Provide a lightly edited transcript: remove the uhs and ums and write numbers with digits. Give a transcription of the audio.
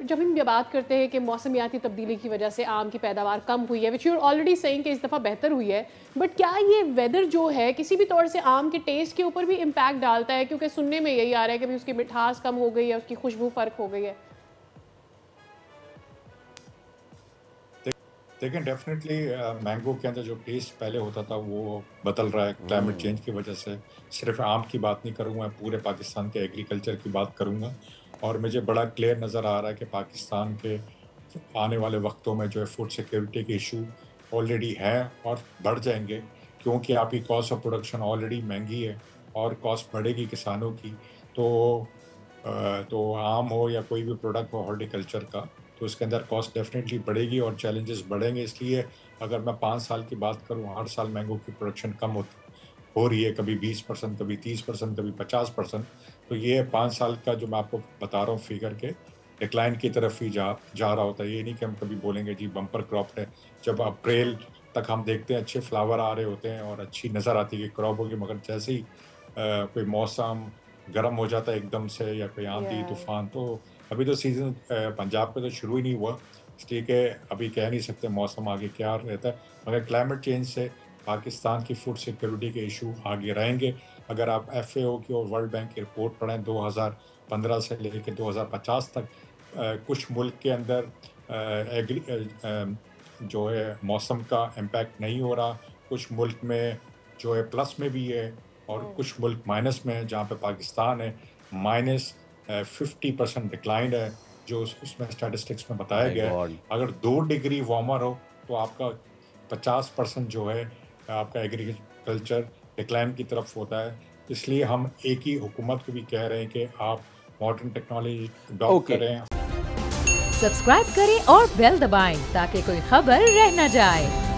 जब हम ये बात करते हैं कि मौसमियाती तब्दीली की वजह से आम की पैदावार कम हुई है, which you are already saying कि इस दफ़ा बेहतर हुई है, बट क्या ये वेदर जो है किसी भी तौर से आम के टेस्ट के ऊपर भी इम्पैक्ट डालता है? क्योंकि सुनने में यही आ रहा है कि भी उसकी मिठास कम हो गई है, उसकी खुशबू फ़र्क हो गई है। देखें डेफिनेटली मैंगो के अंदर जो टेस्ट पहले होता था वो बदल रहा है क्लाइमेट हम्म। चेंज की वजह से। सिर्फ आम की बात नहीं करूँगा, मैं पूरे पाकिस्तान के एग्रीकल्चर की बात करूँगा। और मुझे बड़ा क्लियर नज़र आ रहा है कि पाकिस्तान के आने वाले वक्तों में जो है फूड सिक्योरिटी के इशू ऑलरेडी है और बढ़ जाएंगे, क्योंकि आपकी कॉस्ट ऑफ प्रोडक्शन ऑलरेडी महंगी है और कॉस्ट बढ़ेगी किसानों की। तो तो आम हो या कोई भी प्रोडक्ट हो हॉर्टिकल्चर का, तो उसके अंदर कॉस्ट डेफिनेटली बढ़ेगी और चैलेंजेस बढ़ेंगे। इसलिए अगर मैं 5 साल की बात करूँ, हर साल मैंगो की प्रोडक्शन कम हो रही है, कभी 20%, कभी 30%, कभी 50%। तो ये 5 साल का जो मैं आपको बता रहा हूँ फिगर के डिक्लाइन की तरफ ही जा रहा होता है। ये नहीं कि हम कभी बोलेंगे जी बम्पर क्रॉप है। जब अप्रैल तक हम देखते हैं अच्छे फ्लावर आ रहे होते हैं और अच्छी नज़र आती है कि क्रॉप होगी, मगर जैसे ही कोई मौसम गर्म हो जाता है एकदम से या कोई आंधी या तूफान, तो अभी तो सीज़न पंजाब में तो शुरू ही नहीं हुआ, इसलिए कि अभी कह नहीं सकते मौसम आगे क्या रहता है। मगर क्लाइमेट चेंज से पाकिस्तान की फूड सिक्योरिटी के इशू आगे रहेंगे। अगर आप एफएओ की और वर्ल्ड बैंक की रिपोर्ट पढ़ें 2015 से लेकर 2050 तक, कुछ मुल्क के अंदर जो है मौसम का इम्पैक्ट नहीं हो रहा, कुछ मुल्क में जो है प्लस में भी है और कुछ मुल्क माइनस में है, जहाँ पे पाकिस्तान है माइनस 50% डिक्लाइन है, जो उसमें स्टैटिस्टिक्स में बताया माय गया है। गॉड। अगर 2 डिग्री वार्मर हो तो आपका 50% जो है आपका एग्रीकल्चर डिक्लाइन की तरफ होता है। इसलिए हम एक ही हुकूमत को भी कह रहे हैं कि आप मॉडर्न टेक्नोलॉजी अडॉप्ट ओके। करें। सब्सक्राइब करें और बेल दबाएं ताकि कोई खबर रह न जाए।